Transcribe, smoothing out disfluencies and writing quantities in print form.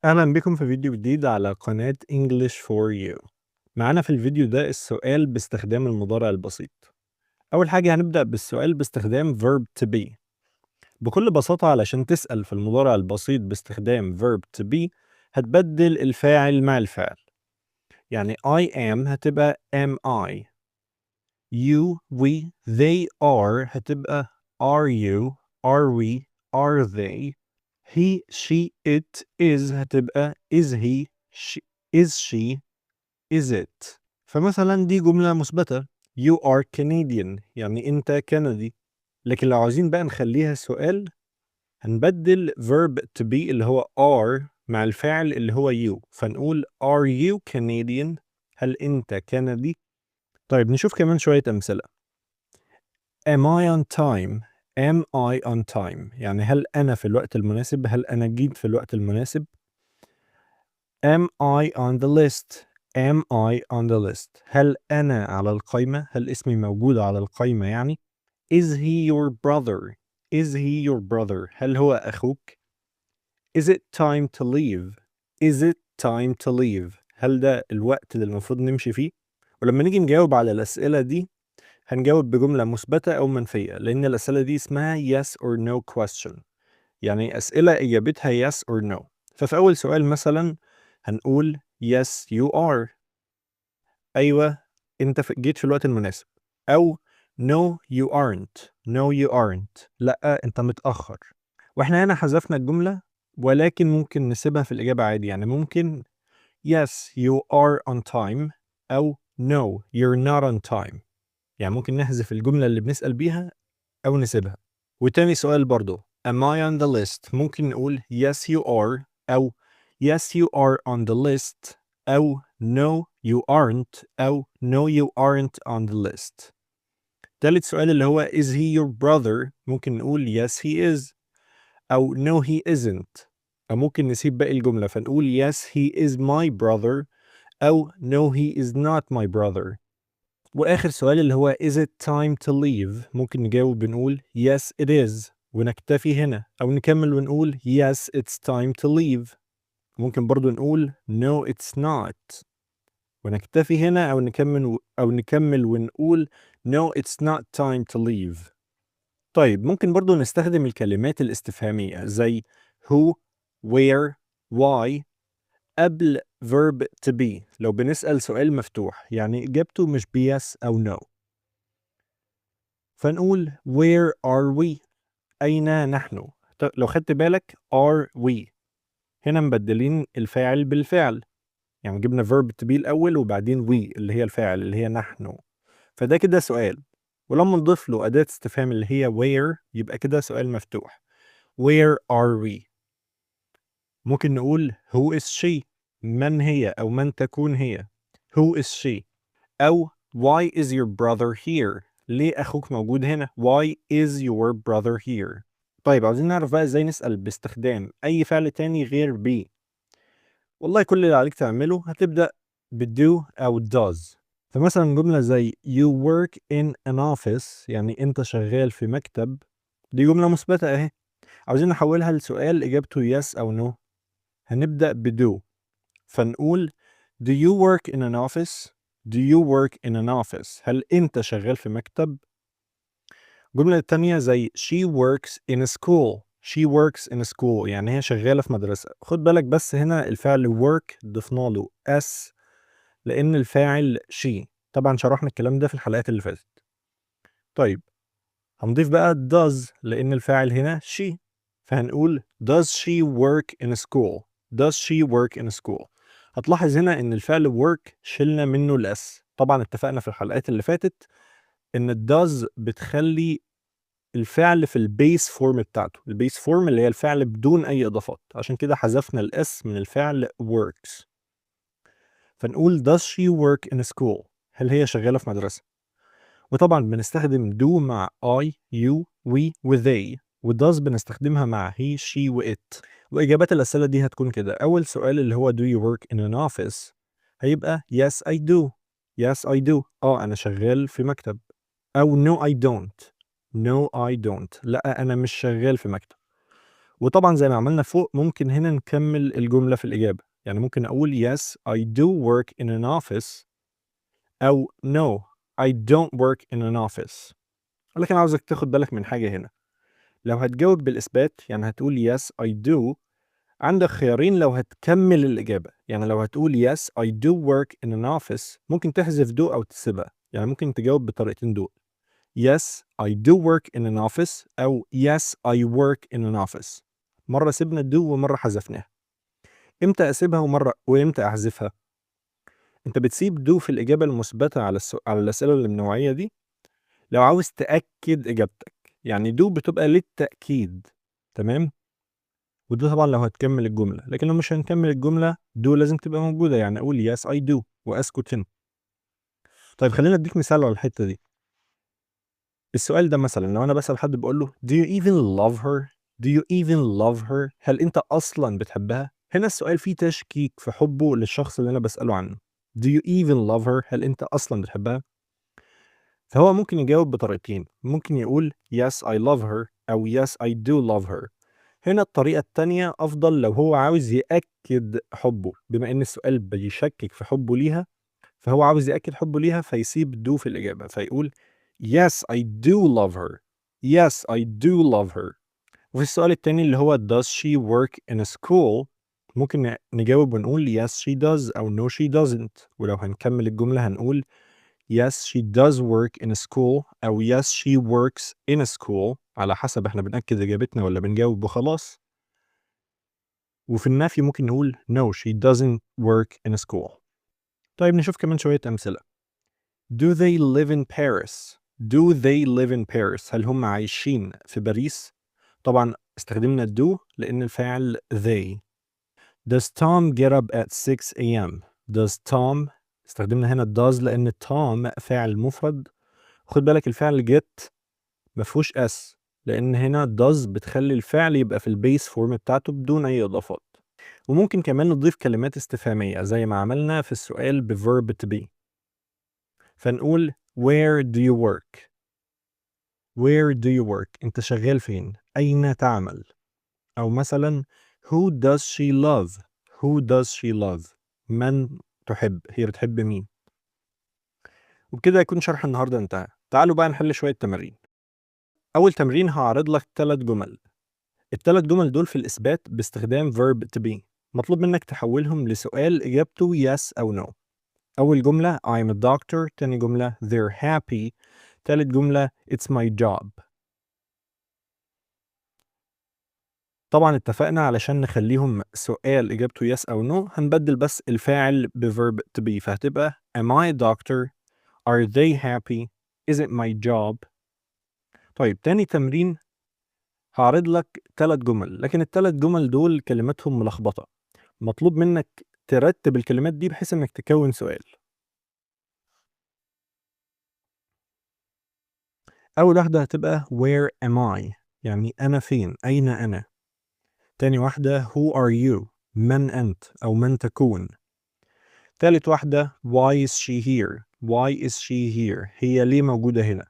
أهلا بكم في فيديو جديد على قناة English for You. معانا في الفيديو ده السؤال باستخدام المضارع البسيط. أول حاجة هنبدأ بالسؤال باستخدام verb to be. بكل بساطة علشان تسأل في المضارع البسيط باستخدام verb to be هتبدل الفاعل مع الفعل. يعني I am هتبقى am I. You, we, they are هتبقى are you, are we, are they. He, she, it, is هتبقى is he, is she, is it. فمثلا دي جملة مثبتة You are Canadian يعني أنت كندي. لكن لو عاوزين بقى نخليها سؤال هنبدل verb to be اللي هو are مع الفاعل اللي هو you فنقول Are you Canadian؟ هل أنت كندي؟ طيب نشوف كمان شوية أمثلة. Am I on time؟ Am I on time؟ يعني هل أنا في الوقت المناسب؟ هل أنا جيت في الوقت المناسب؟ Am I on the list؟ Am I on the list؟ هل أنا على القائمة؟ هل اسمي موجود على القائمة يعني؟ Is he your brother؟ Is he your brother؟ هل هو أخوك؟ Is it time to leave؟ Is it time to leave؟ هل ده الوقت اللي المفروض نمشي فيه؟ ولما نيجي نجاوب على الأسئلة دي هنجاوب بجملة مثبتة أو منفية لأن الأسئلة دي اسمها yes or no question يعني أسئلة إجابتها yes or no. ففي أول سؤال مثلا هنقول yes you are أيوة أنت جيت في الوقت المناسب أو no you aren't no you aren't لأ أنت متأخر. وإحنا هنا حذفنا الجملة ولكن ممكن نسيبها في الإجابة عادي يعني ممكن yes you are on time أو no you're not on time يعني ممكن نحذف الجملة اللي بنسأل بيها أو نسيبها. وتاني سؤال برضو Am I on the list؟ ممكن نقول yes you are أو yes you are on the list أو no you aren't أو no you aren't on the list. تالت سؤال اللي هو is he your brother؟ ممكن نقول yes he is أو no he isn't أو ممكن نسيب باقي الجملة فنقول yes he is my brother أو no he is not my brother. وآخر سؤال اللي هو is it time to leave؟ ممكن نجاوب بنقول yes it is ونكتفي هنا أو نكمل ونقول yes it's time to leave. ممكن برضو نقول no it's not ونكتفي هنا أو نكمل ونقول no it's not time to leave. طيب ممكن برضو نستخدم الكلمات الاستفهامية زي who where why قبل verb to be لو بنسأل سؤال مفتوح يعني إجابته مش yes أو no. فنقول where are we؟ أين نحن؟ لو خدت بالك are we هنا مبدلين الفاعل بالفعل يعني جبنا verb to be الأول وبعدين we اللي هي الفاعل اللي هي نحن فده كده سؤال ولما نضيف له أداة استفهام اللي هي where يبقى كده سؤال مفتوح where are we؟ ممكن نقول who is she؟ من هي أو من تكون هي who is she؟ أو why is your brother here؟ ليه أخوك موجود هنا؟ Why is your brother here؟ طيب عاوزين نعرف بقى إزاي نسأل باستخدام أي فعل تاني غير be. والله كل اللي عليك تعمله هتبدأ do أو does. فمثلا جملة زي you work in an office يعني أنت شغال في مكتب دي جملة مثبتة أهي. عاوزين نحولها لسؤال إجابته yes أو no هنبدأ do. فنقول do you work in an office؟ Do you work in an office؟ هل أنت شغال في مكتب؟ الجملة التانية زي she works in a school. She works in a school يعني هي شغالة في مدرسة. خد بالك بس هنا الفعل work ضفنا له s لأن الفاعل she. طبعا شرحنا الكلام ده في الحلقات اللي فاتت. طيب هنضيف بقى does لأن الفاعل هنا she فهنقول does she work in a school؟ Does she work in a school؟ هتلاحظ هنا إن الفعل work شلنا منه الأس. طبعا اتفقنا في الحلقات اللي فاتت إن does بتخلي الفعل في البيس فورم بتاعته. البيس فورم اللي هي الفعل بدون أي إضافات عشان كده حذفنا الأس من الفعل works. فنقول does she work in a school؟ هل هي شغالة في مدرسة؟ وطبعا بنستخدم do مع I, you, we و they does بنستخدمها مع he, she و it. وإجابات الأسئلة دي هتكون كده. أول سؤال اللي هو do you work in an office هيبقى yes I do. yes I do أنا شغال في مكتب. أو no I don't. no I don't لا أنا مش شغال في مكتب. وطبعًا زي ما عملنا فوق ممكن هنا نكمّل الجملة في الإجابة، يعني ممكن أقول yes I do work in an office أو no I don't work in an office. ولكن عاوزك تاخد بالك من حاجة هنا، لو هتجاوب بالإثبات يعني هتقول yes I do، عندك خيارين لو هتكمّل الإجابة، يعني لو هتقول yes I do work in an office ممكن تحذف do أو تسيبها، يعني ممكن تجاوب بالطريقتين دول. Yes I do work in an office أو yes I work in an office. مرة سِبنا do ومرة حذفناها. إمتى أسيبها وإمتى أحذفها؟ أنت بتسيب do في الإجابة المثبتة على الأسئلة اللي من النوعية دي لو عاوز تأكد إجابتك، يعني do بتبقى للتأكيد، تمام؟ وده طبعًا لو هتكمّل الجملة، لكن لو مش هنكمّل الجملة do لازم تبقى موجودة، يعني أقول yes I do وأسكت هنا. طيب خلّيني أدّيك مثال على الحتّة دي. السؤال ده مثلًا لو أنا باسأل حد باقول له do you even love her؟ do you even love her؟ هل أنت أصلًا بتحبها؟ هنا السؤال فيه تشكيك في حُبّه للشخص اللي أنا باسأله عنه. do you even love her؟ هل أنت أصلًا بتحبها؟ فهو ممكن يجاوب بطريقتين، ممكن يقول yes I love her أو yes I do love her. هنا الطريقة التانية أفضل لو هو عاوز يأكد حُبّه، بما إن السؤال بيشكِّك في حُبّه ليها، فهو عاوز يأكد حُبّه ليها فيسيب do في الإجابة، فيقول yes I do love her. yes I do love her. وفي السؤال التاني اللي هو does she work in a school ممكن نجاوب ونقول yes she does أو no she doesn't. ولو هنكمّل الجملة هنقول yes she does work in a school أو yes she works in a school على حسب إحنا بنأكد إجابتنا والّا بنجاوب وخلاص. وفي النفي ممكن نقول no she doesn't work in a school. طيب نشوف كمان شوية أمثلة. Do they live in Paris؟ do they live in Paris؟ هل هم عايشين في باريس؟ طبعًا استخدمنا do لأن الفاعل they. Does Tom get up at 6 AM؟ does Tom استخدمنا هنا does لأن Tom فاعل مفرد، خُد بالك الفعل get ما فيهوش s لأن هنا does بتخلّي الفعل يبقى في الbase form بتاعته بدون أي إضافات. وممكن كمان نضيف كلمات استفهامية زي ما عملنا في السؤال بverb to be. فنقول where do you work؟ where do you work؟ أنت شغال فين؟ أين تعمل؟ أو مثلًا who does she love؟ who does she love؟ من تحب؟ هي بتحب مين؟ وبكده يكون شرح النهارده انتهى. تعالوا بقى نحل شوية تمارين. أول تمرين هاعرض لك 3 جمل. ال3 جمل دول في الإثبات باستخدام verb to be. مطلوب منك تحولهم لسؤال إجابته yes أو no. أول جملة I'm a doctor، تاني جملة they're happy، تالت جملة it's my job. طبعًا اتفقنا علشان نخلّيهم سؤال إجابته yes أو no هنبدل بس الفاعل بverb to be فهتبقى am I a doctor؟ are they happy؟ is it my job؟ طيب تاني تمرين هاعرض لك 3 جمل، لكن ال3 جمل دول كلماتهم ملخبطة. مطلوب منك ترتب الكلمات دي بحيث إنك تكوّن سؤال. أول واحدة هتبقى where am I؟ يعني أنا فين؟ أين أنا؟ تاني واحدة who are you؟ من أنت أو من تكون؟ تالت واحدة why is she here؟ why is she here؟ هي ليه موجودة هنا؟